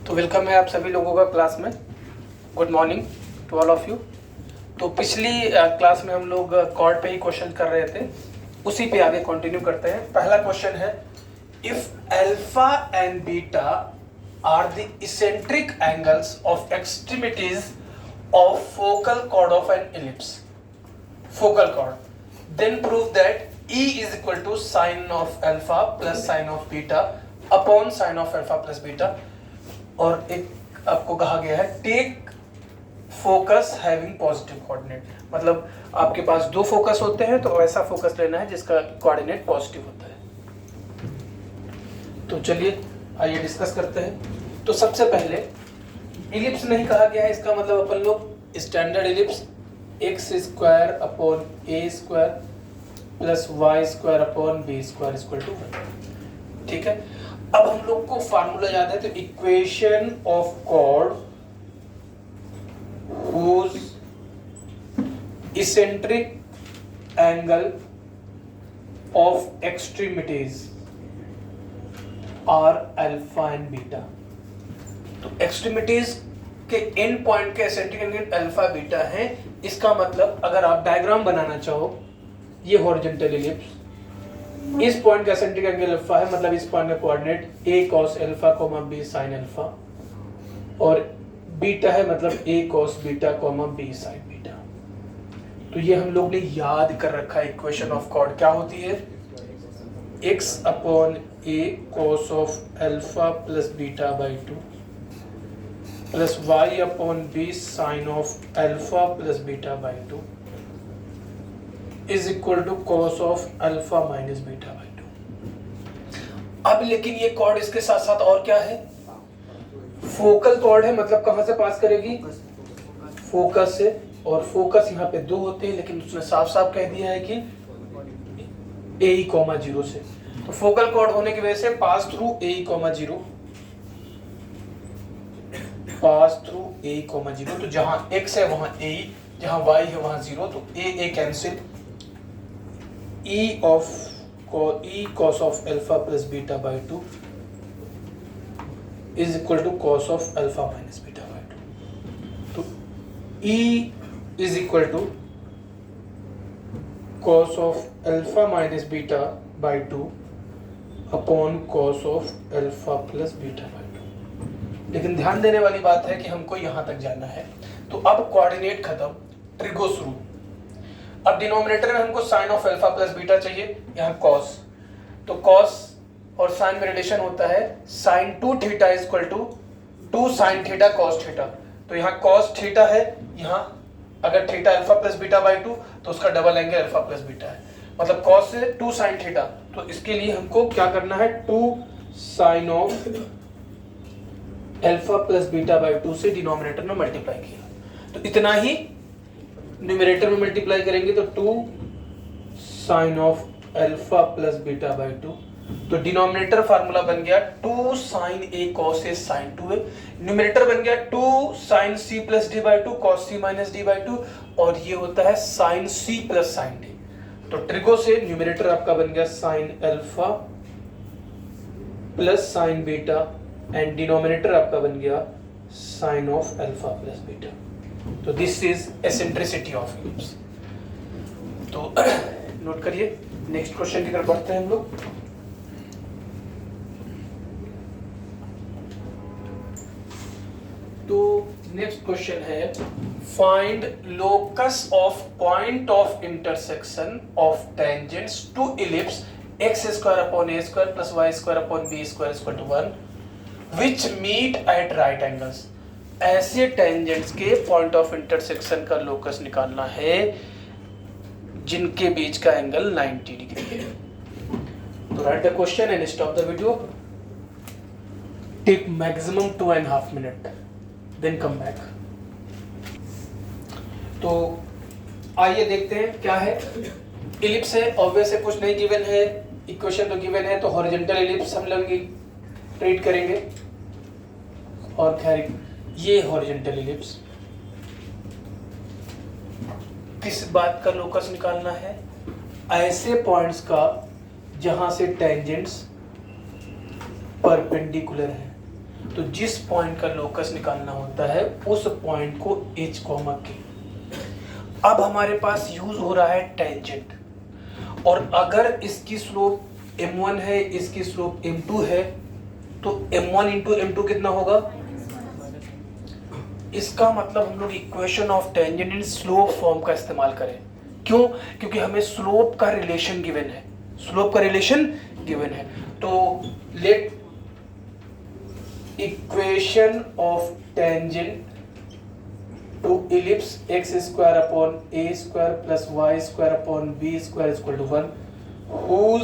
तो वेलकम है आप सभी लोगों का क्लास में। Good morning to all of you. तो पिछली क्लास में हम लोग कॉर्ड पे ही क्वेश्चन कर रहे थे, उसी पे आगे कंटिन्यू करते हैं। पहला क्वेश्चन है, if alpha and beta are the eccentric angles of extremities of focal chord of an ellipse, focal chord, then prove that E is equal to sin of alpha plus sin of beta upon sin of alpha plus beta। और एक आपको कहा गया है take focus having positive coordinate, मतलब आपके पास दो focus होते हैं तो ऐसा फोकस लेना है जिसका कोऑर्डिनेट पॉजिटिव होता है। तो चलिए आइए डिस्कस करते हैं। तो सबसे पहले इलिप्स नहीं कहा गया है, इसका मतलब अपन लोग standard ellipse x square upon a square plus y square upon b square equal to 1। ठीक है, अब हम लोग को फार्मूला याद है, तो equation of chord whose eccentric angle of extremities are alpha and beta। तो एक्सट्रीमिटीज के एंड पॉइंट के एसेंट्रिक एंगल अल्फा बीटा है। इसका मतलब अगर आप डायग्राम बनाना चाहो, ये हॉरिजॉन्टल इलिप्स, इस पॉइंट का एसेंट्रिक एंगल अल्फा है, मतलब इस पॉइंट का coordinate a cos alpha b sin alpha, और बीटा है मतलब a cos beta b sin beta. तो ये हम लोग ने याद कर रखा है। इक्वेशन ऑफ कॉर्ड क्या होती है, x upon a cos of alpha plus beta by 2 plus y upon b sin of alpha plus beta by 2 is equal to cos of alpha minus beta by 2। अब लेकिन ये cord इसके साथ साथ और क्या है, फोकल कॉर्ड है, मतलब कहां से पास करेगी, फोकस से। और फोकस यहाँ पे दो होते हैं, लेकिन उसने साफ साफ कह दिया है कि a, 0 से। तो फोकल कॉर्ड होने की वजह से pass through a, 0, pass through a, 0। तो जहां x है वहां a, जहां y है वहां 0, तो a cancel, E cos of alpha plus beta by 2 is equal to cos of alpha minus beta by 2। तो E is equal to cos of alpha minus beta by 2 upon cos of alpha plus beta by 2। लेकिन ध्यान देने वाली बात है कि हमको यहां तक जाना है। तो अब कोऑर्डिनेट खत्म, ट्रिगो शुरू। अब डिनोमिनेटर में हमको sine of alpha plus beta चाहिए, यहाँ कॉस। तो कॉस और साइन में रिलेशन होता है sine 2 theta is equal to 2 sine theta cos theta. तो यहाँ कॉस थीटा है, यहाँ अगर theta alpha plus beta by 2 तो उसका double angle alpha plus beta है, मतलब कॉस से 2 साइन थीटा। तो इसके लिए हमको क्या करना है, 2 sine of alpha plus beta by 2 से डिनोमिनेटर में मल्टीप्लाई किया। तो इतना ही न्यूमरेटर में मल्टीप्लाई करेंगे तो 2 sine of alpha plus beta by 2। तो डिनोमिनेटर फार्मूला बन गया 2 sine a cos a sin 2a। Numerator बन गया 2 sine c plus d by 2 cos c minus d by 2, और ये होता है sine c plus sine d। तो ट्रिगो से न्यूमरेटर आपका बन गया sine alpha plus sine beta, and denominator आपका बन गया sine of alpha plus beta. तो this is eccentricity of ellipse. तो नोट करिए, नेक्स्ट क्वेश्चन की तरफ बढ़ते हैं हम लोग। तो नेक्स्ट क्वेश्चन है, find locus of point of intersection of tangents to ellipse x square upon a square plus y square upon b square equal to 1 which meet at right angles. ऐसे tangents के point of intersection का locus निकालना है जिनके बीच का angle 90 degree है। तो write the question and stop the video, take maximum 2.5 minute, then come back. तो आइए देखते हैं क्या है। इलिप्स है, ऑब्वियस है, कुछ नहीं गिवन है, इक्वेशन तो गिवन है, तो हॉरिजॉन्टल इलिप्स हम लोग ट्रीट करेंगे। और खैर ये हॉरिजॉन्टल इलिप्स, किस बात का लोकस निकालना है, ऐसे पॉइंट्स का जहां से टेंजेंट्स परपेंडिकुलर है। तो जिस पॉइंट का लोकस निकालना होता है उस पॉइंट को h, k। अब हमारे पास यूज हो रहा है टेंजेंट, और अगर इसकी स्लोप m1 है, इसकी स्लोप m2 है, तो m1 इंटू m2 कितना होगा? इसका मतलब हम लोग equation of tangent in slope form का इस्तेमाल करें। क्यों? क्योंकि हमें स्लोप का रिलेशन गिवन है, स्लोप का रिलेशन गिवन है। तो let equation of tangent to ellipse x square upon a square plus y square upon b square equal to 1 whose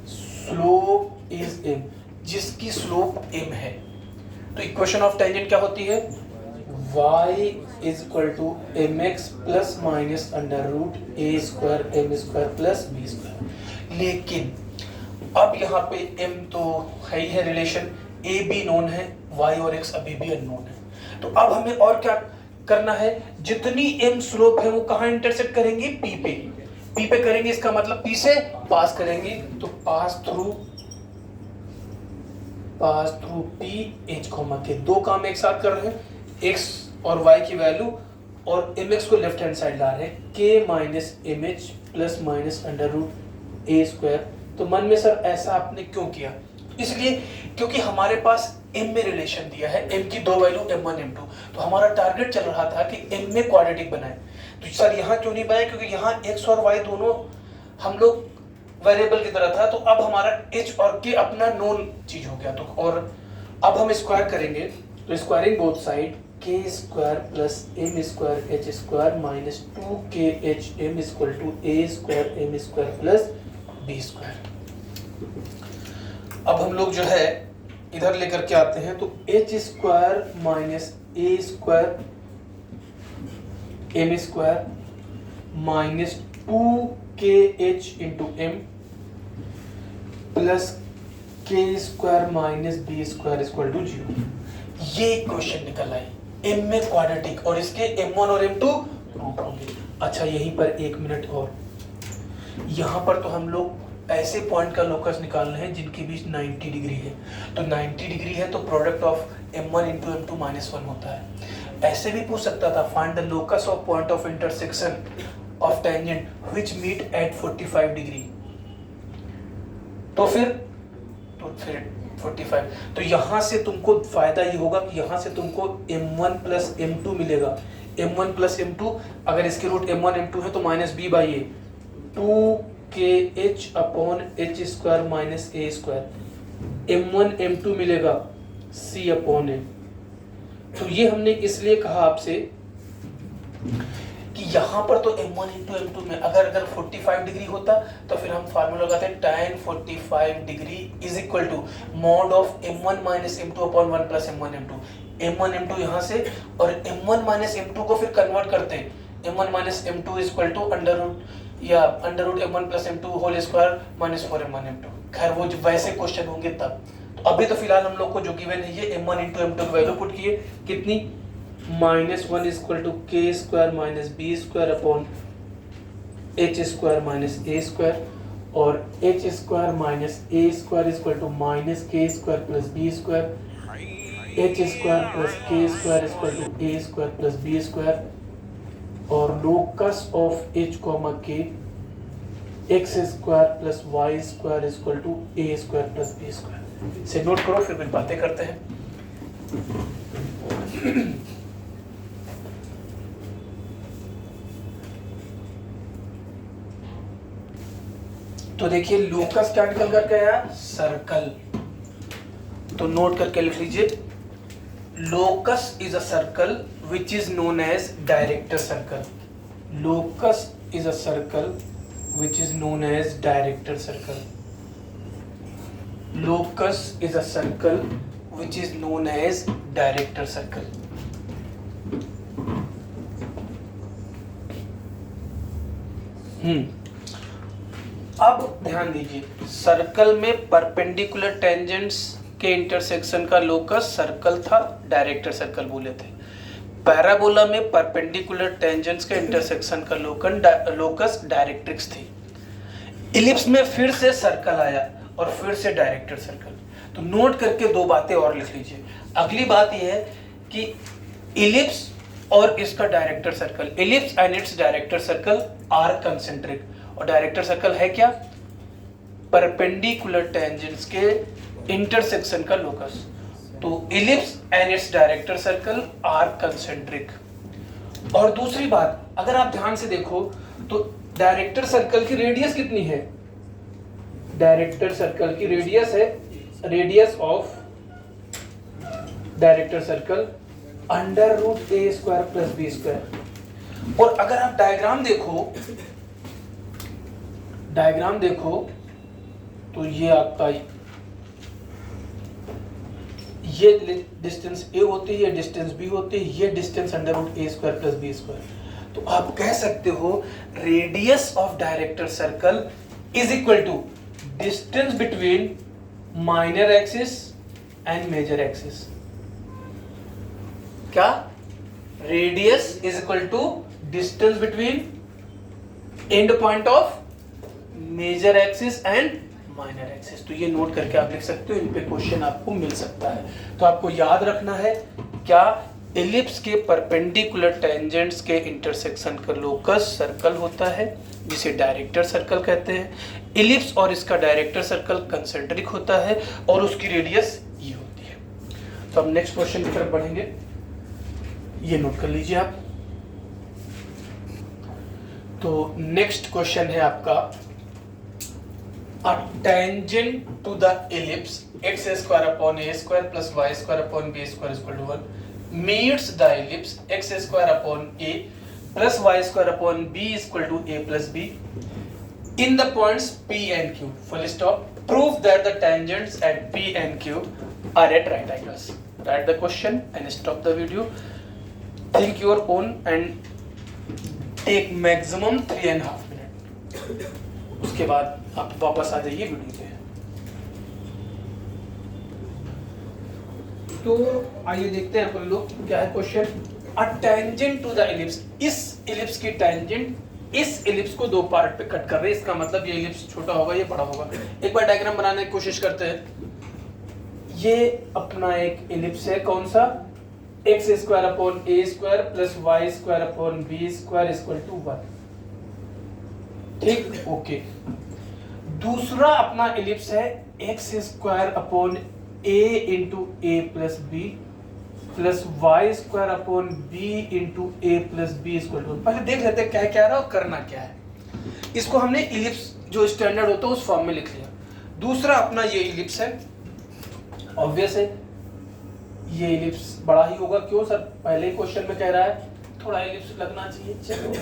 slope is m, जिसकी स्लोप m है। तो equation of tangent क्या होती है? y is equal to mx plus minus under root a square m square plus b square. लेकिन अब यहाँ पे m तो है ही है, रिलेशन a भी नोन है, y और x अभी भी अननोन है। तो अब हमें और क्या करना है? जितनी m स्लोप है वो कहाँ इंटरसेक्ट करेंगी? p पे करेंगे, इसका मतलब p से पास करेंगी, तो पास थ्रू p h, के दो काम एक साथ कर रहे हैं, x और y की वैल्यू, और mx को लेफ्ट हैंड साइड ला रहे हैं, k minus mh plus minus under root a square. तो मन में सर ऐसा आपने क्यों किया? इसलिए क्योंकि हमारे पास m में रिलेशन दिया है, m की दो वैल्यू m1 m2, तो हमारा टारगेट चल रहा था कि m में क्वाड्रेटिक बनाए। तो सर यहाँ क्यों नहीं बनाए? क्योंकि यहाँ x और y दोनों हम लोग वेरिएबल की तरह था, तो अब हमारा h और k अपना नोन चीज हो गया। तो और अब हम स्क्वायर करेंगे, तो squaring both side k square plus m square h square minus 2kh m equal to a square m square plus b square. अब हम लोग जो है इधर लेकर के आते हैं, तो h square minus a square m square minus 2kh into m plus k square minus b square equal to 0। ये क्वेश्चन निकल आए m में क्वाड्रेटिक, और इसके m1 और m2 रूट होंगे। अच्छा, यहीं पर 1 मिनट और, यहाँ पर तो हम लोग ऐसे पॉइंट का लोकस निकालना है जिनके बीच 90 डिग्री है। तो 90 डिग्री है तो product of m1 into m2 minus 1 होता है। ऐसे भी पूछ सकता था, find the locus of point of intersection of tangent which meet at 45 degree. तो फिर 45, तो यहाँ से तुमको फायदा ये होगा कि यहाँ से तुमको m1 प्लस m2 मिलेगा। m1 प्लस m2, अगर इसके रूट m1 m2 है तो minus b by A, 2kh upon h square minus a square, m1 m2 मिलेगा c अपॉन ए। तो ये हमने इसलिए कहा आपसे कि यहाँ पर तो m1 इंटू m2 में अगर 45 डिग्री होता तो फिर हम फार्मूला लगाते हैं tan 45 degree is equal to mod of m1 minus m2 upon 1 plus m1 m2। m1 m2 यहाँ से, और m1 माइनस m2 को फिर कन्वर्ट करते हैं, m1 minus m2 is equal to under root m1 plus m2 whole square minus 4m1 m2। खैर वो जब वैसे क्वेश्चन होंगे तब, तो अभी तो फिलहाल हम लोग को जो गिवन है ये m1 इंटू m2 की वैल्यू पुट किए, कितनी? -1 equal to k square minus b square upon h square minus a square, और h square minus a square equal to minus k square plus b square, h square plus k square equal to a square plus b square, और locus of h comma k x square plus y square equal to a square plus b square. इसे note करो, फिर कुछ बातें करते हैं। तो देखिए लोकस क्या निकल करके आया? सर्कल। तो नोट करके लिख लीजिए, locus is a circle which is known as director circle. Locus is a circle which is known as director circle. Locus is a circle which is known as director circle. अब ध्यान दीजिए, circle में perpendicular tangents के intersection का locus circle था, director circle बोले थे। Parabola में परपेंडिकुलर टेंजेंट्स के इंटरसेक्शन का लोकस डायरेक्ट्रिक्स थी। इलिप्स में फिर से सर्कल आया, और फिर से डायरेक्टर सर्कल। तो नोट करके दो बातें और लिख लीजिए। अगली बात यह है कि इलिप्स और इसका director circle, ellipse and its director circle are concentric. और डायरेक्टर सर्कल है क्या? परपेंडिकुलर टेंजेंट्स के इंटरसेक्शन का लोकस। तो ellipse and its director circle are concentric. और दूसरी बात, अगर आप ध्यान से देखो तो डायरेक्टर सर्कल की रेडियस कितनी है? डायरेक्टर सर्कल की रेडियस है, radius of director circle √a² + b²। और अगर आप डायग्राम देखो तो ये आपका ये डिस्टेंस a होती है, ये डिस्टेंस b होती है, ये डिस्टेंस √a² + b²। तो आप कह सकते हो radius of director circle is equal to distance between minor axis and major axis. क्या? Radius is equal to distance between end point of major axis and minor axis. तो ये note करके आप लिख सकते हो, इन पे क्वेश्चन आपको मिल सकता है। तो आपको याद रखना है क्या? इलिप्स के परपेंडिकुलर टेंजेंट्स के इंटरसेक्शन का लोकस सर्कल होता है जिसे डायरेक्टर सर्कल कहते हैं। इलिप्स और इसका डायरेक्टर सर्कल कंसेंट्रिक होता है और उसकी रेडियस ये होती है। तो अब नेक्स्ट क्वेश्चन की तरफ बढ़ेंगे, ये नोट कर लीजिए आप। तो नेक्स्ट क्वेश्चन है आपका, a tangent to the ellipse x² upon a² plus y² upon b² equal to 1 meets the ellipse x² upon a plus y² upon b equal to a plus b in the points P and Q. Full stop. Prove that the tangents at P and Q are at right angles. Write the question and stop the video. Think your own and take maximum 3.5 minutes. उसके बाद आप वापस आ जाइए video पे। तो आइए देखते हैं अपन लोग क्या है question. A tangent to the ellipse, इस इलिप्स की टेंजेंट इस इलिप्स को दो पार्ट पे कट कर रही है। इसका मतलब ये इलिप्स छोटा होगा, ये बड़ा होगा। एक बार डायग्राम बनाने की कोशिश करते हैं। ये अपना एक इलिप्स है, कौन सा? x² upon a² plus y² upon b² equal to 1। ठीक, ओके। दूसरा अपना इलिप्स है x² upon a into a plus b plus y² upon b into a plus b equal to 1। पहले देख लेते हैं क्या क्या रहा और करना क्या है। इसको हमने इलिप्स जो स्टैंडर्ड होता है उस फॉर्म में लिख लिया। दूसरा अपना ये इलिप्स है, ऑब्वियस है ये इलिप्स बड़ा ही होगा। क्यों सर? पहले क्वेश्चन में कह रहा है थोड़ा इलिप्स लगना चाहिए। चलो,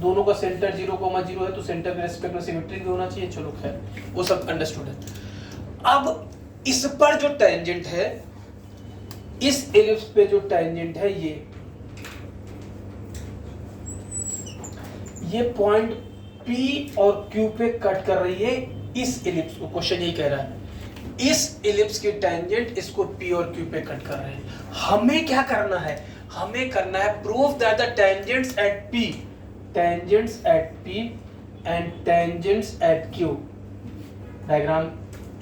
दोनों का सेंटर 0,0 है तो सेंटर के रेस्पेक्ट में सिमेट्रिक भी होना चाहिए। चलो खैर, वो सब अंडरस्टूड है। अब इस पर जो टेंजेंट है, इस इलिप्स पे जो टेंजेंट है, ये पॉइंट P और Q पे कट कर रही है इस इलिप्स को। क्वेश्चन यही कह रहा है इस इलिप्स की टेंजेंट इसको P और Q पे कट कर रहे हैं। हमें क्या करना है? हमें करना है prove that the tangents at P and tangents at Q, diagram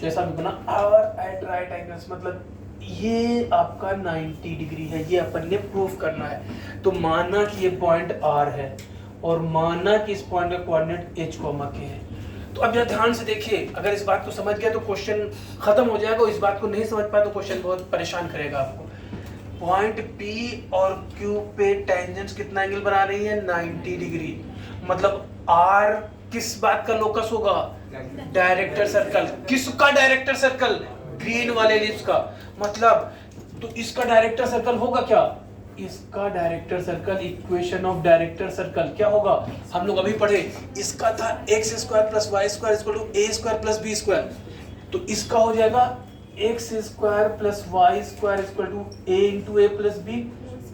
जैसा भी बना, आर एट राइट एंगल्स, मतलब ये आपका 90 डिग्री है। ये अपन ने प्रूव करना है। तो माना कि ये पॉइंट R है और माना कि इस पॉइंट का कोऑर्डिनेट h, k है। तो अब जरा ध्यान से देखिए, अगर इस बात को समझ गया तो क्वेश्चन खत्म हो जाएगा। इस बात को नहीं समझ पाया तो क्वेश्चन बहुत परेशान करेगा आपको। पॉइंट P और Q पे टेंजेंट्स कितना एंगल बना रही है? 90 डिग्री। मतलब R किस बात का लोकस होगा? Director circle. किसका डायरेक्टर सर्कल? ग्रीन वाले इलिप्स का। मतलब तो इसका डायरेक्टर सर्कल होगा क्या? इसका director circle, equation of director circle क्या होगा? हम लोग अभी पढ़े, इसका था x² plus y² equal to a² plus b²। तो इसका हो जाएगा x² plus y² equal to a into a plus b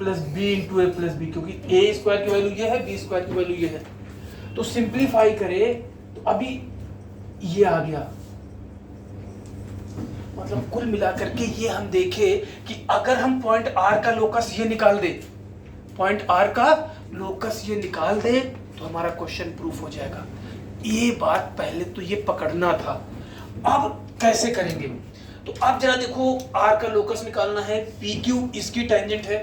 plus b into a plus b, क्योंकि a² की वैल्यू ये है, b² की वैल्यू ये है। तो सिंप्लीफाई करें तो अभी ये आ गया। मतलब कुल मिलाकर के ये हम देखें कि अगर हम पॉइंट R का लोकस ये निकाल दे, पॉइंट R का लोकस ये निकाल दे तो हमारा क्वेश्चन प्रूफ हो जाएगा। ये बात पहले तो ये पकड़ना था। अब कैसे करेंगे? तो आप जरा देखो, आर का लोकस निकालना है, पी क्यू इसकी टेंजेंट है।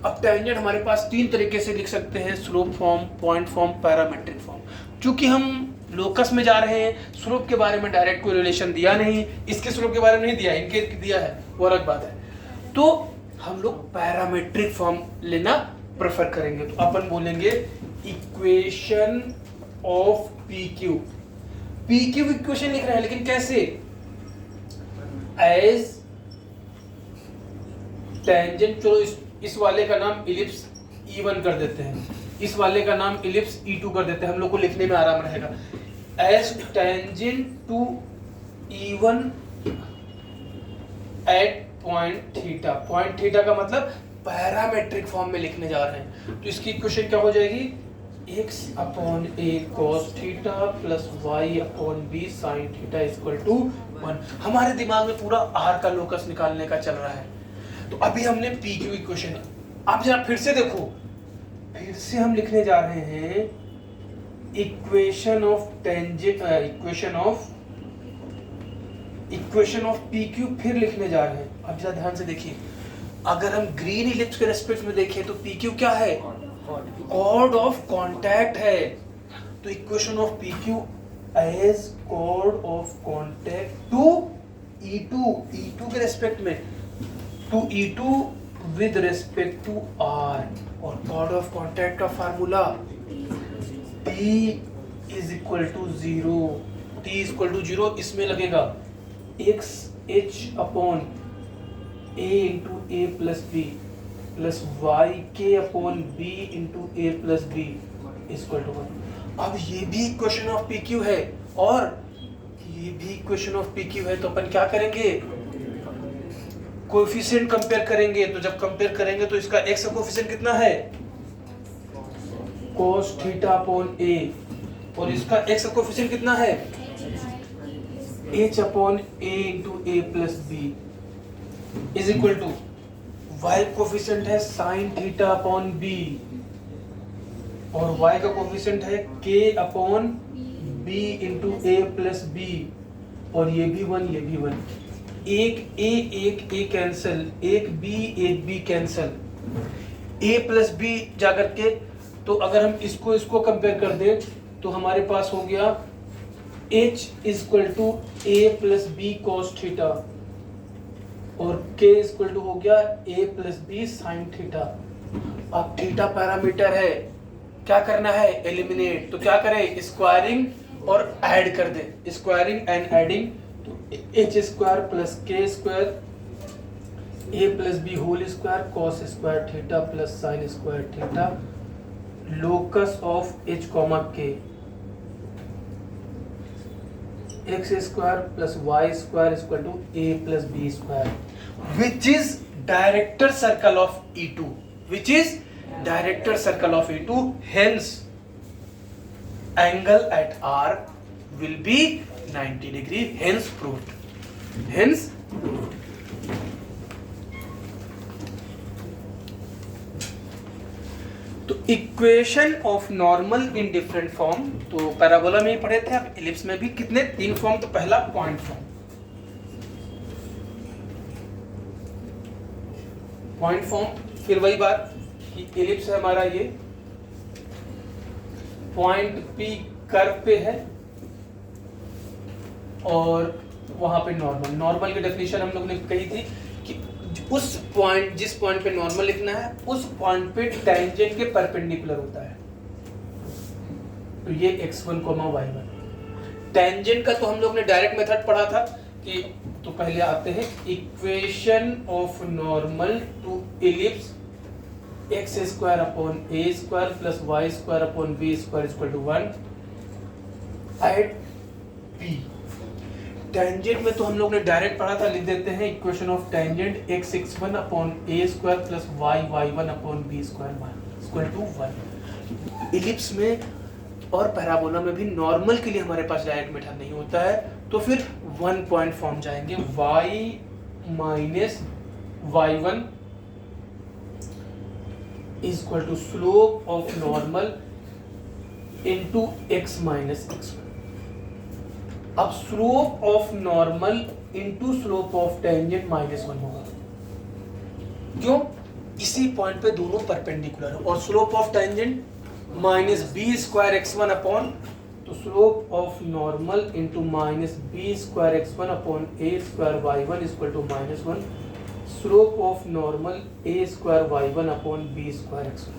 अब टेंजेंट हमारे पास तीन तरीके से लिख सकते हैं, slope form, point form, parametric form. चूंकि हम लोकस में जा रहे हैं, स्लोप के बारे में डायरेक्ट कोई रिलेशन दिया नहीं, इसके स्लोप के बारे में नहीं दिया, इनके दिया है, वो अलग बात है। तो हम लोग पैरामेट्रिक फॉर्म लेना प्रेफर करेंगे। तो अपन बोलेंगे equation of P Q. P Q equation लिख रहे हैं, लेकिन कैसे? एज टेंजेंट, चलो इस वाले का नाम इलिप्स E1 कर देते हैं, इस वाले का नाम इलिप्स E2 कर देते हैं, हम लोग को लिखने में आराम रहेगा। As tangent to E1 at point theta. Point theta का मतलब पैरामेट्रिक फॉर्म में लिखने जा रहे हैं। तो इसकी इक्वेशन क्या हो जाएगी? x upon a cos theta plus y upon b sin theta equal to 1। हमारे दिमाग में पूरा r का लोकस निकालने का चल रहा है। तो अभी हमने p q इक्वेशन, आप जरा फिर से देखो, फिर से हम लिखने जा रहे हैं equation of tangent, equation of P Q फिर लिखने जा रहे हैं। अब जरा ध्यान से देखिए, अगर हम ग्रीन इलिप्स के रेस्पेक्ट में देखें तो पी क्यू क्या है? कॉर्ड ऑफ कांटेक्ट है। तो equation of P Q as chord of contact to E2 के रेस्पेक्ट में, to E2 with respect to R। और कॉर्ड ऑफ कांटेक्ट का formula T is equal to 0, T is equal to 0, इसमें लगेगा x h upon a into a plus b plus y k upon b into a plus b equal to 1। अब ये भी equation of P Q है और ये भी equation of P Q है। तो अपन क्या करेंगे? कोएफिशिएंट कंपेयर करेंगे। तो जब कंपेयर करेंगे तो इसका x का कोएफिशिएंट कितना है? cos थीटा अपॉन a, और इसका x का कोएफिशिएंट कितना है? h upon a into a plus b is equal to y coefficient है sin थीटा अपॉन b और y का कोफिशिएंट है k upon b into a plus b, और ये भी 1, ये भी 1। एक a कैंसिल, एक b cancel, a plus b जाकर के। तो अगर हम इसको कंपेयर कर दें तो हमारे पास हो गया h equal to a plus b cos theta और k इक्वल टू हो गया a plus b sin theta. अब थीटा पैरामीटर है, क्या करना है? एलिमिनेट। तो क्या करें? स्क्वायरिंग और ऐड कर दे, स्क्वायरिंग एंड एडिंग। तो h square plus k square a plus b whole square cos square theta plus sin square theta, locus of h comma k, x square plus y square equal to a plus b square, which is director circle of E2, which is director circle of E2. Hence angle at R will be 90 degree. Hence proved. Hence proved. तो equation of normal in different form, तो parabola में ही पढ़े थे। अब ellipse में भी कितने? 3 form. तो पहला पॉइंट फॉर्म। पॉइंट फॉर्म फिर वही बात कि इलिप्स है हमारा, ये पॉइंट P कर्व पे है और वहां पे नॉर्मल। नॉर्मल की डेफिनेशन हम लोग ने कही थी कि उस पॉइंट, जिस पॉइंट पे नॉर्मल लिखना है, उस पॉइंट पे टेंजेंट के परपेंडिकुलर होता है। तो ये x1, y1 टेंजेंट का तो हम लोग ने डायरेक्ट मेथड पढ़ा था कि, तो पहले आते हैं equation of normal to ellipse x square upon a square plus y square upon b square equal to 1 at p। Tangent में तो हम लोग ने डायरेक्ट पढ़ा था, लिख देते हैं equation of tangent x1 upon a square plus y1 upon b square equal to 1। Ellipse में और पैराबोला में भी नॉर्मल के लिए हमारे पास डायरेक्ट मेथड नहीं होता है, तो फिर 1 पॉइंट फॉर्म जाएंगे, y minus y1 is equal to slope of normal into x minus x1। अब slope of normal into slope of tangent -1 होगा। क्यों? इसी पॉइंट पे दोनों परपेंडिकुलर है और slope of tangent -b² x1 upon, तो slope of normal into -b² x1 upon a² y1 equal to -1, slope of normal a² y1 upon b² x1।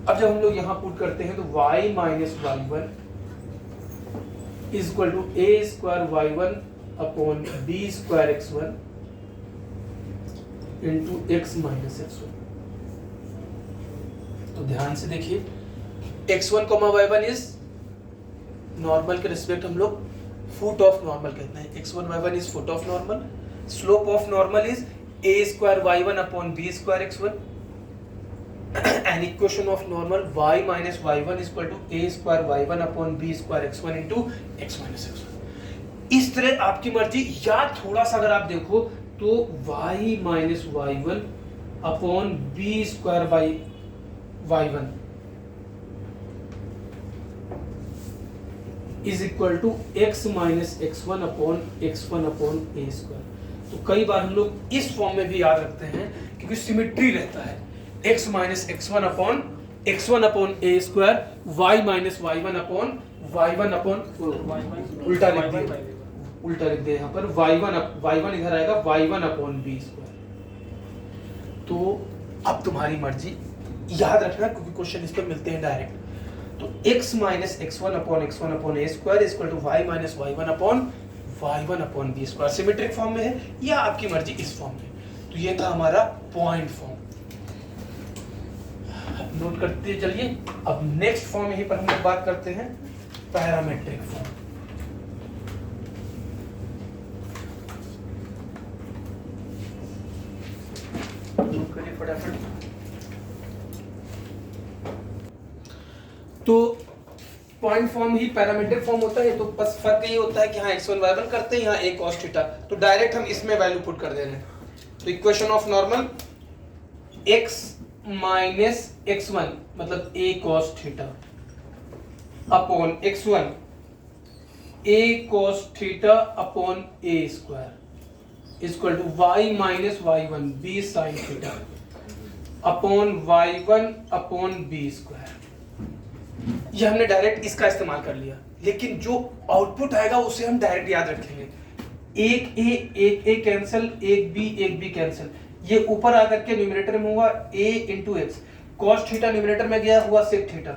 अब जब हम लोग यहाँ पुट करते हैं तो y minus y1 equal to a² y1 upon b² x1 into x minus x1। तो ध्यान से देखिए, x1 y1 इज नॉर्मल के रिस्पेक्ट हम लोग फुट ऑफ नॉर्मल कहते हैं। x1 y1 is foot of normal, slope of normal is a² y1 upon b² x1 and equation of normal y minus y1 is equal to a² y1 upon b² x1 into x minus x1। इस तरह आपकी मर्जी, या थोड़ा सा अगर आप देखो तो y minus y1 upon b² by y1 is equal to x minus x1 upon x1 upon a²। तो कई बार हम लोग इस फॉर्म में भी याद रखते हैं क्योंकि सिमेट्री रहता है, x minus x1 upon x1 upon a² y minus y1 upon y1 upon, उल्टा लिख दिया यहाँ पर, y1 इधर आएगा y1 अपॉन b²। तो अब तुम्हारी मर्जी, याद रखना क्योंकि क्वेश्चन इस पर मिलते हैं डायरेक्ट। तो x minus x1 upon x1 upon a² equal to y minus y1 upon y1 upon b²। Symmetric form में है या आपकी मर्जी इस फॉर्म में। तो ये था हमारा पॉइंट फॉर्म, नोट करते चलिए। अब नेक्स्ट फॉर्म यहीं पर हम लोग बात करते हैं, पैरामेट्रिक फॉर्म। नोट करिए फटाफट। तो पॉइंट फॉर्म ही पैरामेट्रिक फॉर्म होता है। तो बस फर्क ये होता है कि हाँ x1 y1 करते हैं, यहाँ a cos थीटा, तो डायरेक्ट हम इसमें वैल्यू पुट कर दे रहे हैं। तो equation of normal x minus x1 मतलब a cos theta upon x1 a cos theta upon a² equal to y minus y1 b sin theta upon y1 upon b²। ये हमने डायरेक्ट इसका इस्तेमाल कर लिया, लेकिन जो आउटपुट आएगा उसे हम डायरेक्ट याद रखेंगे। एक a कैंसिल, एक b कैंसिल, ये ऊपर आकर के न्यूमरेटर में होगा a into x, cos theta numerator में गया हुआ sec theta,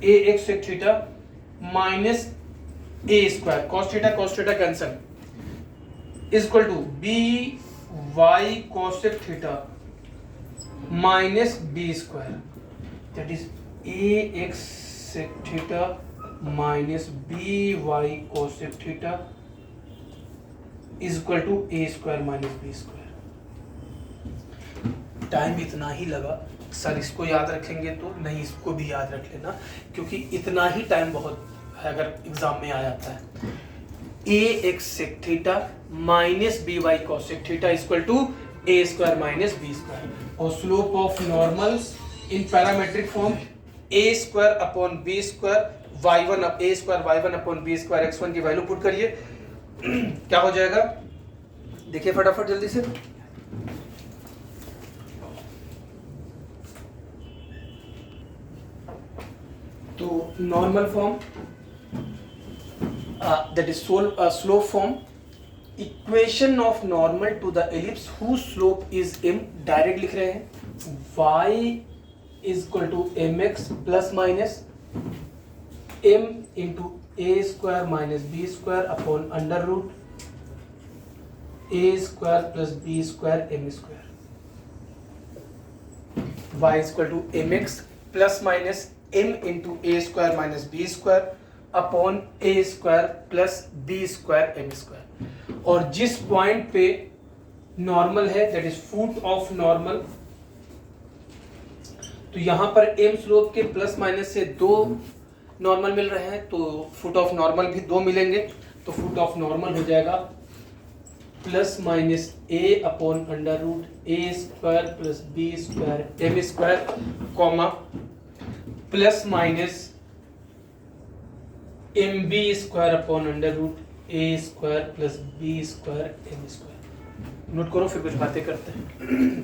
a x sec theta minus a², cos theta cancel equal to b y cosec theta minus b², that is a x sec theta minus b y cosec theta equal to a² minus b²। Time इतना ही लगा sir, इसको याद रखेंगे तो नहीं, इसको भी याद रख लेना क्योंकि इतना ही टाइम बहुत है अगर एग्जाम में आ जाता है। a x sec theta minus b y cosec theta equal to a² minus b²। और slope of normal in parametric form a² upon b² y1 a² y1 upon b² x1 की value put करिए, क्या हो जाएगा देखिए फटाफट जल्दी से। तो normal form that is slope form, equation of normal to the ellipse whose slope is m, direct लिख रहे हैं y is equal to mx plus minus m into a² minus b² upon under root a² plus b² m²। y is equal to mx plus minus m into a² minus b² upon a² plus b² m²। और जिस point पे normal है that is foot of normal, तो यहां पर m slope के plus minus से दो नॉर्मल मिल रहे हैं, तो फुट ऑफ नॉर्मल भी दो मिलेंगे, तो फुट ऑफ नॉर्मल हो जाएगा plus minus a upon under root a² plus b² m² comma plus minus m b square upon under root a square plus b square m square. Note करो, फिर कुछ बातें करते हैं।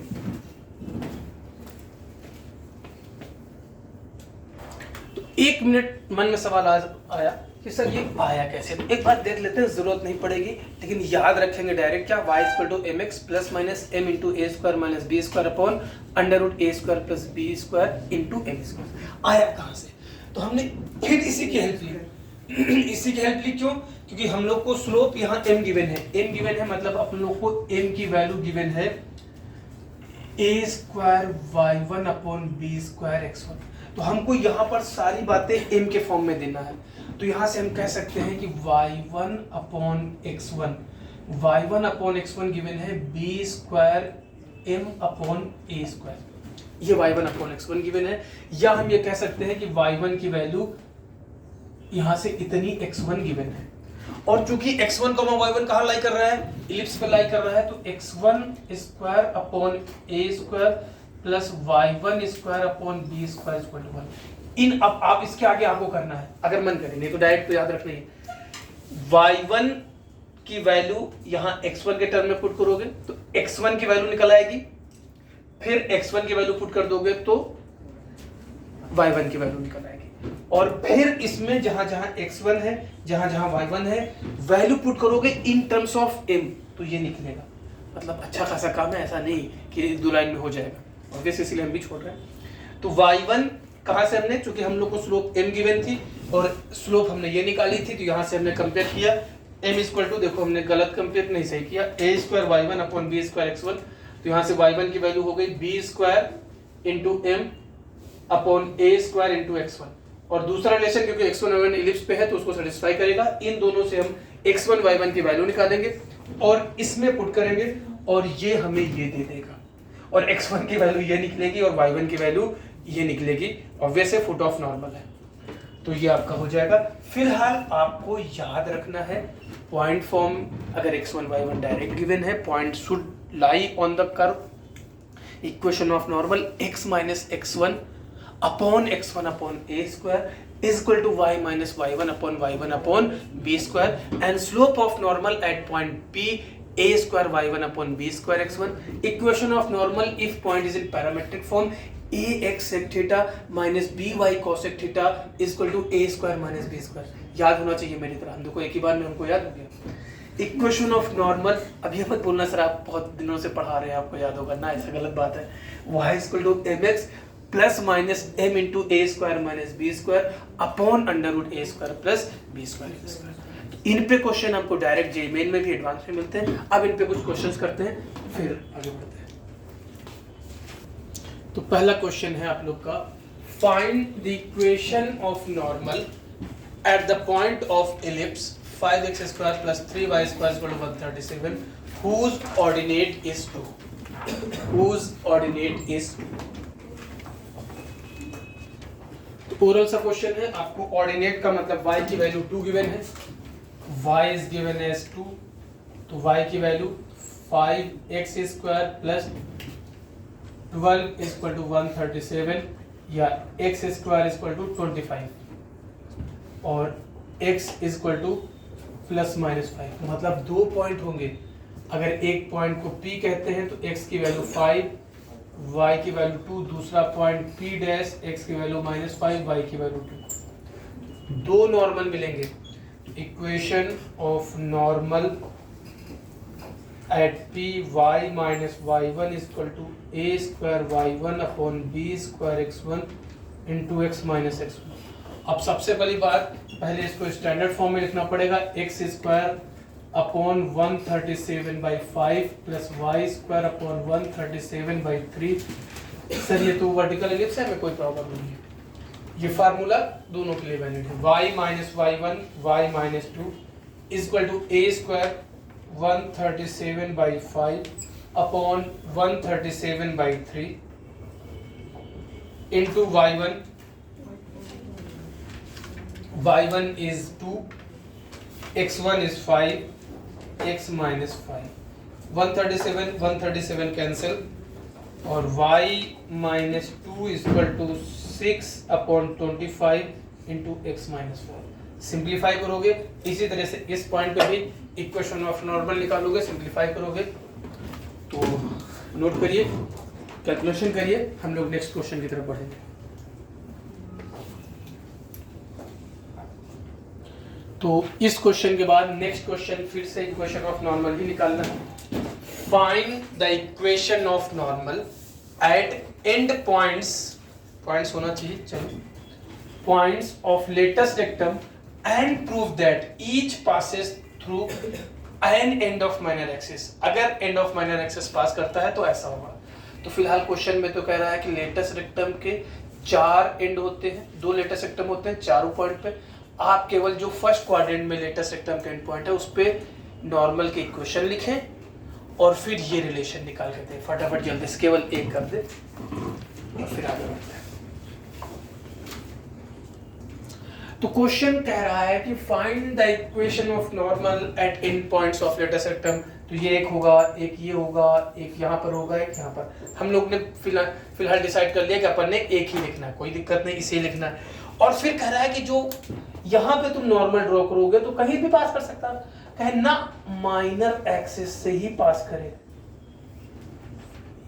तो 1 मिनट मन में सवाल आया कि सर ये आया कैसे। तो एक बात देख लेते हैं, जरूरत नहीं पड़ेगी लेकिन याद रखेंगे डायरेक्ट क्या, y equal to m x plus minus m into a square minus b square upon under root a square plus b square into m square. आया कहाँ से? तो हमने फिर इसी की हेल्प ली। इसी की हेल्प ली क्यों? क्योंकि हम लोग को स्लोप यहाँ m गिवन है। m गिवन है मतलब अपन लोग को m की वैल्यू गिवन है a square y1 upon b square x1। तो हमको यहाँ पर सारी बातें m के फॉर्म में देना है। तो यहाँ से हम कह सकते हैं कि y1 अपॉन x1 गिवन है b square m upon a square. ये y1 अपॉन x1 गिवन है। या हम ये कह सकते हैं कि y1 की वैल्यू यहाँ से इतनी x1 गिवन है, और चूंकि x1 y1 कहाँ लाई कर रहा है, इलिप्स पे लाई कर रहा है, तो x1 square upon a square plus y1 square upon b square equal to 1। इन अब आप इसके आगे आपको करना है अगर मन करे, नहीं तो डायरेक्ट तो याद रखना है। y1 की वैल्यू यहाँ x1 के टर्म में पुट करोगे तो x1 की वैल्यू निकल आएगी, फिर x1 की वैल्यू पुट कर दोगे तो y1 की वैल्यू निकल आएगी, और फिर इसमें जहां जहां x1 है, जहां जहां y1 है, वैल्यू पुट करोगे इन टर्म्स ऑफ m, तो ये निकलेगा। मतलब अच्छा खासा काम है, ऐसा नहीं कि 2 लाइन में हो जाएगा, ऑब्वियस इसलिए हम भी छोड़ रहे हैं। तो y1 कहां से हमने, चूंकि हम लोग को स्लोप m गिवन थी और स्लोप हमने ये निकाली थी, तो यहां से हमने कंपेयर किया m इक्वल टू, देखो हमने गलत कंपेयर नहीं सही किया, a square y1 upon b square x1। तो यहां से y1 की वैल्यू हो गई b square into m upon a square into x1, और दूसरा रिलेशन क्योंकि x1 y1 इलिप्स पे है तो उसको सेटिस्फाई करेगा। इन दोनों से हम x1 y1 की वैल्यू निकालेंगे और इसमें पुट करेंगे, और ये हमें ये दे देगा, और x1 की वैल्यू ये निकलेगी और y1 की वैल्यू ये निकलेगी। ऑब्वियस है, फुट ऑफ नॉर्मल है, तो ये आपका हो जाएगा। फिलहाल आपको याद रखना है पॉइंट फॉर्म, अगर x1 y1 डायरेक्ट गिवन है, point should lie on the curve. Equation of normal x minus x1 upon x1 upon a square is equal to y minus y1 upon b square, and slope of normal at point p a square y1 upon b square x1। Equation of normal if point is in parametric form ax sec theta minus by cos sec theta is equal to a square minus b square. याद होना चाहिए मेरी तरह, देखो एक ही बार में हमको याद हो गया। इक्वेशन ऑफ नॉर्मल, अभी मत बोलना सर आप बहुत दिनों से पढ़ा रहे हैं आपको याद होगा ना, ऐसा गलत बात है। y equal to mx plus minus m into a square minus b square upon under root a square plus b square. इन पे क्वेश्चन हमको डायरेक्ट जेईई मेन में भी एडवांस में मिलते हैं। अब इन पे कुछ क्वेश्चंस करते हैं फिर आगे बढ़ते हैं। तो पहला क्वेश्चन है आप लोग का, find the equation of normal at the point of ellipse 5x square plus 3y square equal to 137 whose ordinate is 2, whose ordinate is 2। Oral सा क्वेश्चन है, आपको ऑर्डिनेट का मतलब y की वैल्यू 2 गिवन है, y इज गिवन एज 2, तो y की वैल्यू 5x square plus 12 is equal to 137 या x square is equal to 25 और x is equal two plus minus 5। मतलब 2 पॉइंट होंगे, अगर एक पॉइंट को p कहते हैं तो x की वैल्यू 5, y की वैल्यू 2, दूसरा पॉइंट p डैश, x की वैल्यू -5, y की वैल्यू 2। 2 नॉर्मल मिलेंगे। Equation of normal at p y minus y1 is equal to a square y1 upon b square x1 into x minus x1। अब सबसे पहली बात, पहले इसको स्टैंडर्ड फॉर्म में लिखना पड़ेगा, x square upon 137/5 plus y square upon 137/3। Sir ये तो वर्टिकल एलिप्स है, में कोई प्रॉब्लम नहीं है, ये फार्मूला दोनों के लिए वैलिड है। y minus y1 y minus 2 is equal to a square 137/5 upon 137/3 into y1 is 2, x1 is 5, x minus 5, 137 cancel, और y minus 2 is equal to 6 upon 25 into x minus 4। Simplify करोगे। इसी तरह से इस पॉइंट पे भी equation of normal निकालोगे, simplify करोगे। तो नोट करिए, कैलकुलेशन करिए, हम लोग नेक्स्ट क्वेश्चन की तरफ बढ़ेंगे। तो इस क्वेश्चन के बाद नेक्स्ट क्वेश्चन फिर से इक्वेशन ऑफ नॉर्मल ही निकालना है। Find the equation of normal at end points, points होना चाहिए, चलो, points of latus rectum and prove that each passes through an end of minor axis. अगर end of minor axis pass करता है तो ऐसा होगा। तो फिलहाल क्वेश्चन में तो कह रहा है कि लेटेस्ट रेक्टम के 4 एंड होते हैं, 2 लेटेस्ट रेक्टम होते हैं चारों पॉइंट पे। आप केवल जो फर्स्ट क्वाड्रेंट में लेटेस्ट रेक्टम का एंड पॉइंट है उस पे नॉर्मल के इक्वेशन लिखें और फिर ये रिलेशन निकाल के दें। फटाफट जल्दी से केवल एक कर दे और फिर आगे बढ़ते हैं। तो क्वेश्चन कह रहा है कि find the equation of normal at end points of latus rectum. तो ये एक होगा, एक ये होगा, एक यहाँ पर होगा, एक यहाँ पर। हम लोग ने फिलहाल डिसाइड कर लिया कि अपन ने एक ही लिखना है, कोई दिक्कत नहीं, इसे लिखना है। और फिर कह रहा है कि जो यहाँ पे तुम नॉर्मल ड्रॉ करोगे तो कहीं भी पास कर सकता है, कहे ना माइनर एक्सिस से ही पास करे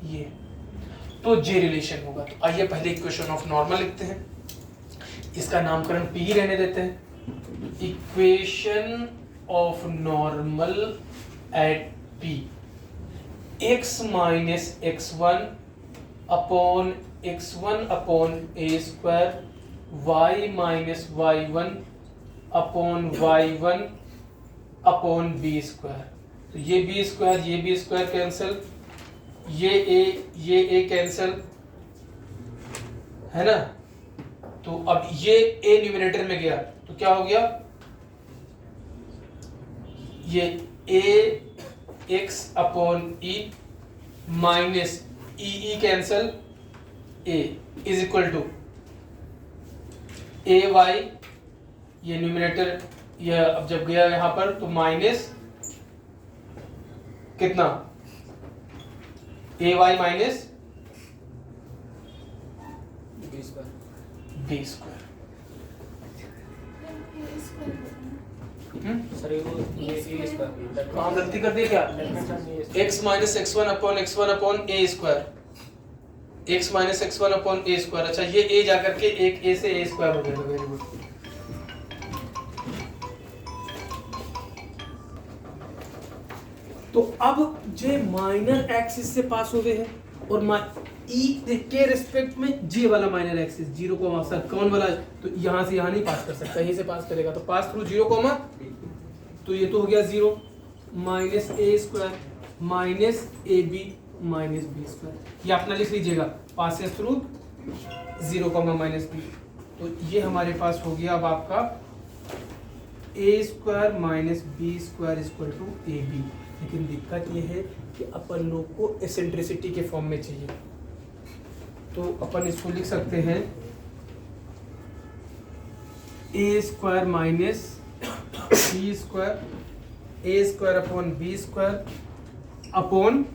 ये, तो जे रिलेशन होगा। तो आइए पहले इक्वेशन ऑफ नॉर्मल लिखते हैं, इसका नामकरण पी रहने देते हैं। Equation of normal eight P, x minus x1 upon x1 upon a square, y minus y1 upon y1 upon b square. तो ये b स्क्वायर, ये b स्क्वायर कैंसिल, ये a कैंसिल, है ना। तो अब ये a न्यूमरेटर में गया तो क्या हो गया, ये a x upon e minus e cancel, a is equal to a y, ये न्यूमरेटर ये अब जब गया यहां पर तो माइनस कितना, a y minus b square. कहाँ गलती कर दी क्या, x minus x1 upon a square, x minus x1 upon a square. अच्छा ये a जाकर के एक a से a स्क्वायर हो जाएगा, वेरी गुड। तो अब जे माइनर एक्सिस से पास हो गए हैं और ई के रिस्पेक्ट में जे वाला माइनर एक्सिस 0 कॉमा सर कौन वाला, तो यहाँ से यहाँ नहीं पास कर सकता, यहीं से पास करेगा। तो पास थ्रू 0 कॉमा, तो ये तो हो गया 0 minus a square minus a b minus b square. ये अपना लिख लीजिएगा, passes through 0 comma minus b. तो ये हमारे पास हो गया अब आपका a square minus b square equal to a b. लेकिन दिक्कत ये है कि अपन लोग को एसेंट्रिसिटी के फॉर्म में चाहिए, तो अपन इसको लिख सकते हैं a square minus b square, a square upon b square upon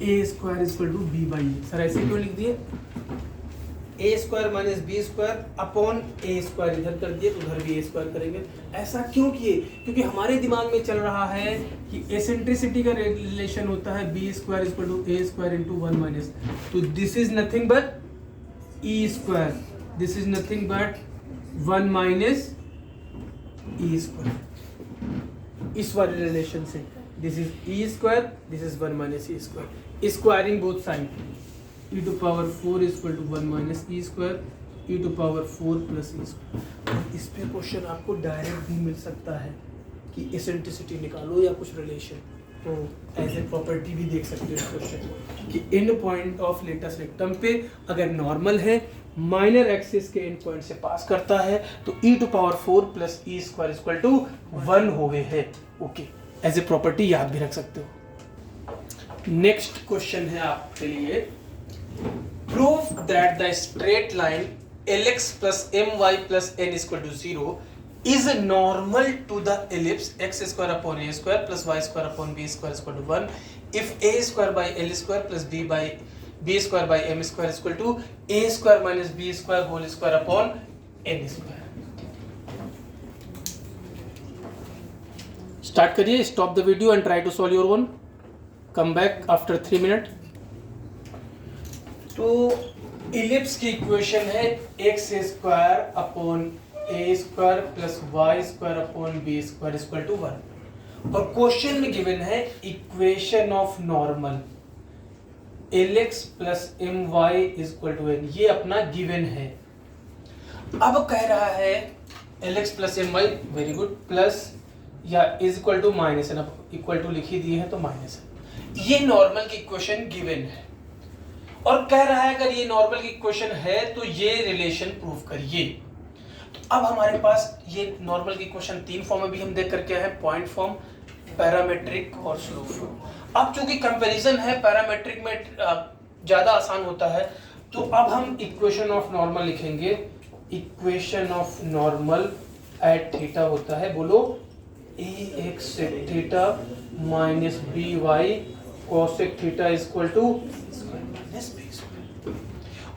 a square equal to b by a. Sir ऐसे क्यों लिख दिए, a square minus b square upon a square इधर कर दिए तो उधर भी ए स्क्वायर करेंगे। ऐसा क्यों किए, क्योंकि हमारे दिमाग में चल रहा है कि एसेंट्रिसिटी का रिलेशन होता है b square equal to a square into 1 minus, तो this is nothing but e square, this is nothing but 1 minus e square. इस वाले रिलेशन से this is e square, this is 1 minus e square, squaring both side, e to power 4 is equal to 1 minus e square, e to power 4 plus e square। इस पे question आपको direct भी मिल सकता है कि एसेंट्रिसिटी निकालो या कुछ रिलेशन, तो एज ए प्रॉपर्टी भी देख सकते हो इस क्वेश्चन को कि and point of latus rectum पे अगर नॉर्मल है, माइनर एक्सिस के एंड पॉइंट से पास करता है तो e to power 4 plus e square equal to 1 हो गए है। ओके, एज ए प्रॉपर्टी याद भी रख सकते हो। नेक्स्ट क्वेश्चन है आपके लिए, prove that the straight line lx plus my plus n is equal to 0 is normal to the ellipse x square upon a square plus y square upon b square is equal to 1 if a square by l square plus b by b square by m square equal to a square minus b square whole square upon n square. Start करिए, stop the video and try to solve your own, come back after 3 minute. तो ellipse की equation है x square upon a square plus y square upon b square equal to 1 और question में given है equation of normal l x plus m y equal to N, ये अपना given है। अब कह रहा है l x plus m y, very good, plus या इज इक्वल टू माइनस है ना, इक्वल टू लिखी दिए है तो माइनस है। ये नॉर्मल की इक्वेशन गिवन है और कह रहा है अगर ये नॉर्मल की इक्वेशन है तो ये रिलेशन प्रूव करिए। तो अब हमारे पास ये नॉर्मल की इक्वेशन 3 फॉर्म में भी हम देख करके आए हैं, पॉइंट फॉर्म, पैरामेट्रिक और स्लोप फॉर्म। अब चूंकि कंपैरिजन है पैरामेट्रिक में ज्यादा आसान होता है, तो अब हम इक्वेशन ऑफ नॉर्मल लिखेंगे। Equation of normal at theta होता है, बोलो a x sec theta minus b y cosec theta equal to minus b square.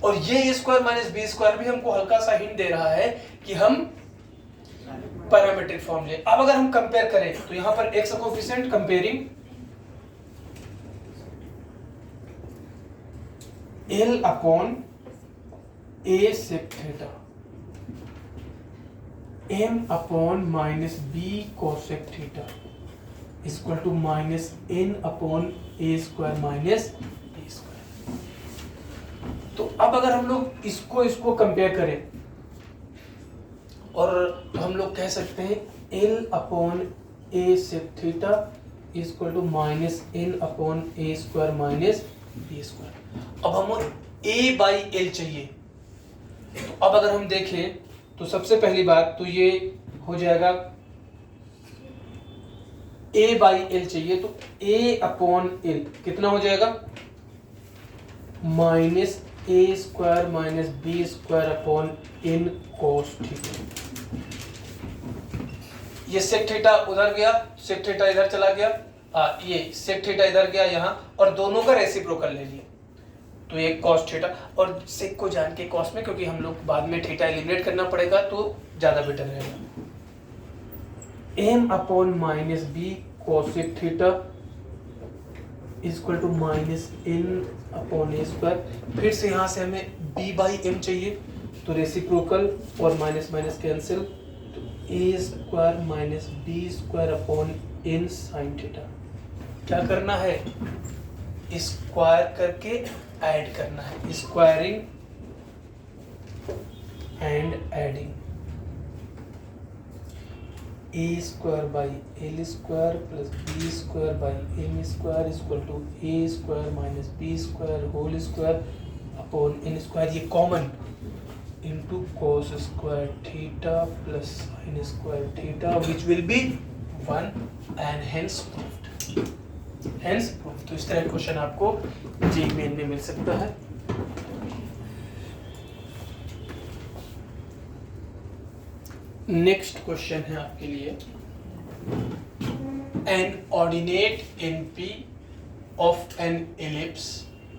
और ये a square minus b square भी हमको हल्का सा हिंट दे रहा है कि हम पैरामेट्रिक फॉर्म ले। अब अगर हम कंपेयर करें तो यहां पर x coefficient comparing l upon a sec theta m upon minus b cosec theta equal to minus n upon a square minus b square. तो अब अगर हम लोग इसको कंपेयर करें और हम लोग कह सकते हैं l upon a sec theta equal to minus n upon a square minus b square. अब हमें ए बाई एल चाहिए। तो अब अगर हम देखें तो सबसे पहली बात तो ये हो जाएगा a बाई एल चाहिए, तो a अपॉन एल कितना हो जाएगा minus a square minus b square upon n cos theta. ये सेक थीटा उधर गया, सेक थीटा इधर चला गया, ये सेक थीटा इधर गया यहाँ और दोनों का रेसिप्रोकल ले लिया तो ये cos थीटा। और सेक को जान के cos में, क्योंकि हम लोग बाद में थीटा एलिमिनेट करना पड़ेगा तो ज्यादा बेटर रहेगा। m upon minus b cosec theta equal to minus n upon a square. फिर से यहाँ से हमें b बाई m चाहिए तो रेसिप्रोकल और माइनस माइनस कैंसिल, तो a square minus b square upon n sine theta. क्या करना है, स्क्वायर करके ऐड करना है, squaring and adding. A square by l square plus b square by m square equal to a square minus b square whole square upon n square, ये common, into cos square theta plus sin square theta which will be 1 and hence proved. Hence proof. तो इस तरह question आपको JEE main में मिल सकता है। Next question है आपके लिए, an ordinate NP of an ellipse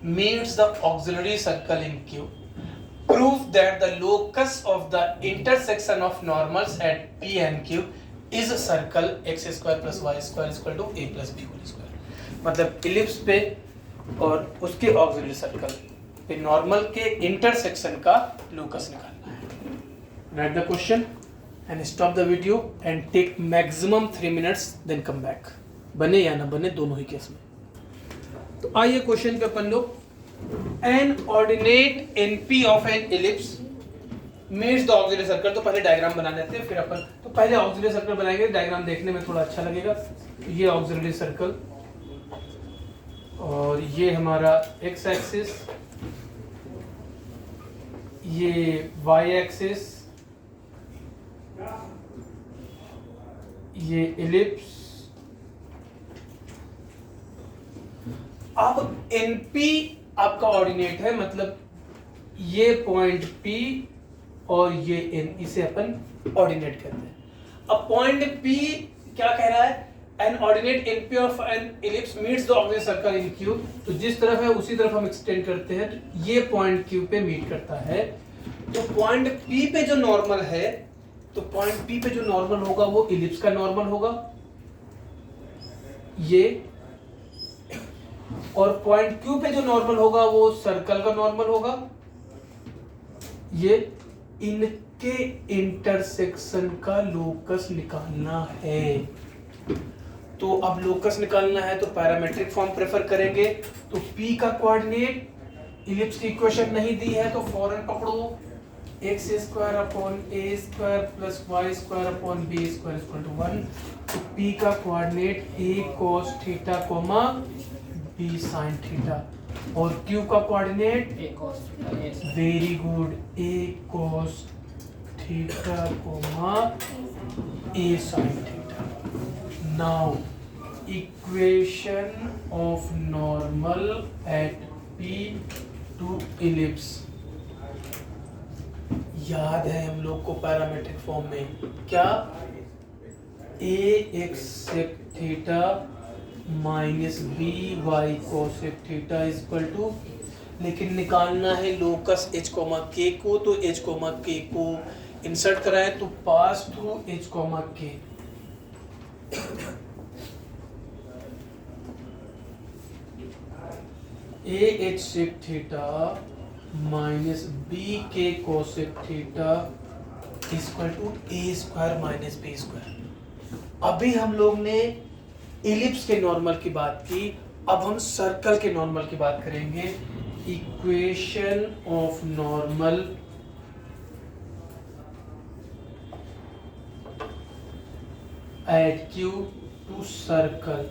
meets the auxiliary circle in Q. Prove that the locus of the intersection of normals at P and Q is a circle x square plus y square is equal to a plus b whole square। मतलब ellipse पे और उसके auxiliary circle पे normal के intersection का locus निकालना है। Write the question and stop the video and take maximum 3 minutes then come back. बने या ना बने दोनों ही केस में। तो आइए क्वेश्चन पे अपन लोग an ordinate NP of an ellipse meets the auxiliary circle. तो पहले डायग्राम बना लेते हैं फिर अपन, तो पहले ऑक्सिलरी सर्कल बनाएंगे, डायग्राम देखने में थोड़ा अच्छा लगेगा। तो ये ऑक्सिलरी सर्कल और ये हमारा एक्स एक्सिस, ये वाई एक्सिस, ये इलिप्स। अब एनपी आपका ऑर्डिनेट है, मतलब ये पॉइंट पी और ये एन, इसे अपन ऑर्डिनेट कहते हैं। अब पॉइंट पी क्या कह रहा है, an ordinate NP of an ellipse meets the oxygen circle in Q, तो जिस तरफ है उसी तरफ हम एक्सटेंड करते हैं, तो ये पॉइंट Q पे मीट करता है। तो पॉइंट P पे जो नॉर्मल है, तो पॉइंट P पे जो नॉर्मल होगा वो इलिप्स का नॉर्मल होगा ये, और पॉइंट Q पे जो नॉर्मल होगा वो सर्कल का नॉर्मल होगा ये। इनके इंटरसेक्शन का लोकस निकालना है। तो अब लोकस निकालना है तो पैरामेट्रिक फॉर्म प्रेफर करेंगे। तो P का कोऑर्डिनेट इलिप्स की इक्वेशन नहीं दी है तो फौरन पकड़ो, x square upon a square plus y square upon b square equal to 1। तो P का कोऑर्डिनेट a cos थीटा कोमा b sin थीटा, और Q का coordinate very good a cos थीटा कोमा a sin थीटा। Now equation of normal at P to ellipse याद है हम लोग को पैरामेट्रिक फॉर्म में क्या, a x sec theta minus b y cosec theta is equal to, लेकिन निकालना है लोकस h कोमा k को, तो h कोमा k को इंसर्ट कराएं तो pass through h comma k। a h sec theta minus b k cosec theta equal to a square minus b square. अभी हम लोग ने इलिप्स के नॉर्मल की बात की, अब हम सर्कल के नॉर्मल की बात करेंगे। Equation of normal at Q to circle.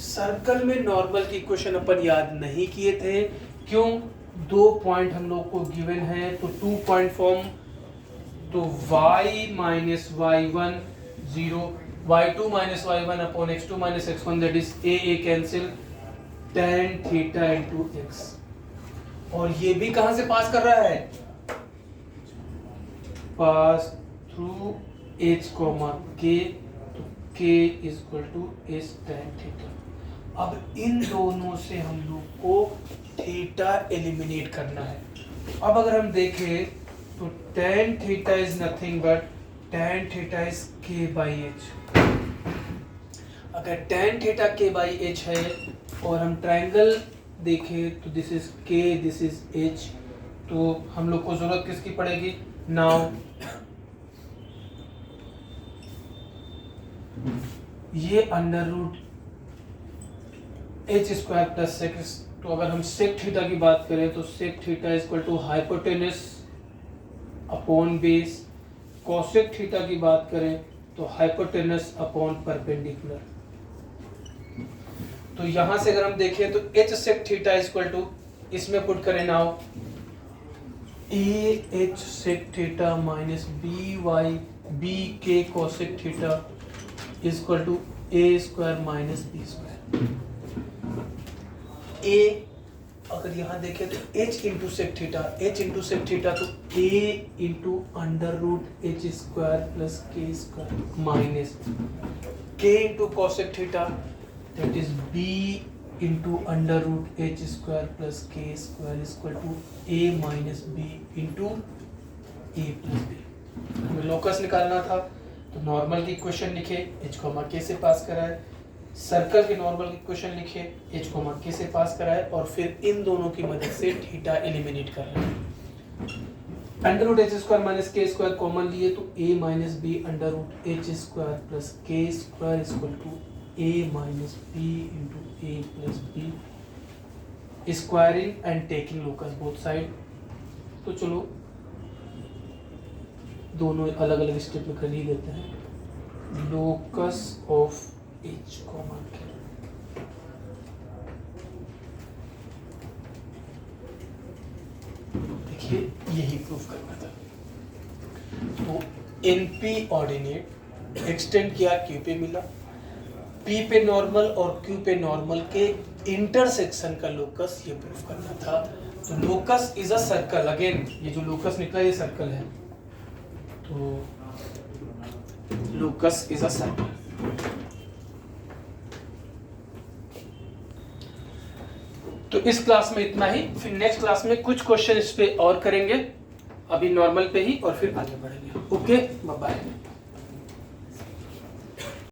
Circle में नॉर्मल की इक्वेशन अपन याद नहीं किए थे, क्यों? दो पॉइंट हम लोग को गिवन है, तो 2 पॉइंट फॉर्म, तो y minus y1 0, y2 minus y1 upon x2 minus x1 that is a cancel tan theta into x। और ये भी कहां से पास कर रहा है? Pass through h comma k, तो k is equal to s tan theta. अब इन दोनों से हम लोग को थीटा एलिमिनेट करना है। अब अगर हम देखें तो tan theta is nothing but tan theta is k by h। अगर tan theta k by h है और हम ट्रायंगल देखें तो this is k, this is h, तो हम लोग को जरूरत किसकी पड़ेगी? नाउ ये under root h square plus sex, तो अगर हम सेक थीटा की बात करें तो sec theta is equal to hypotenuse upon base. Cosec theta की बात करें तो हाइपोटेनस अपॉन परपेंडिकुलर। तो यहां से अगर हम देखें तो h sec theta is equal to, इसमें पुट करें now a h sec theta minus b y b k cosec theta is equal to a square minus b square. a अगर यहाँ देखें तो h into sec theta, h into sec theta, तो a into under root h square plus k square minus k into cosec theta that is b into under root h square plus k square equal to a minus b into a plus b। हमें locus निकालना था तो normal की equation लिखे, h comma k से पास कराए, circle के normal की इक्वेशन लिखे, h कोमा k से पास कराए, और फिर इन दोनों की मदद से थीटा एलिमिनेट कर रहे हैं। Under root h square minus k square common लिए तो a minus b under root h square plus k square equal to a minus b into a plus b, squaring and taking locus both side. तो चलो दोनों अलग अलग step में कर ही देते हैं। Locus of h comma k, देखिए यही प्रूफ करना था। तो NP ऑर्डिनेट एक्सटेंड किया Q पे मिला, P पे नॉर्मल और Q पे नॉर्मल के इंटरसेक्शन का लोकस ये प्रूफ करना था। तो locus is a circle, again ये जो लोकस निकला ये सर्कल है, तो लोकस इज अ सर्कल। तो इस क्लास में इतना ही, फिर नेक्स्ट क्लास में कुछ क्वेश्चन इस पे और करेंगे, अभी नॉर्मल पे ही, और फिर आगे बढ़ेंगे। Okay, bye bye.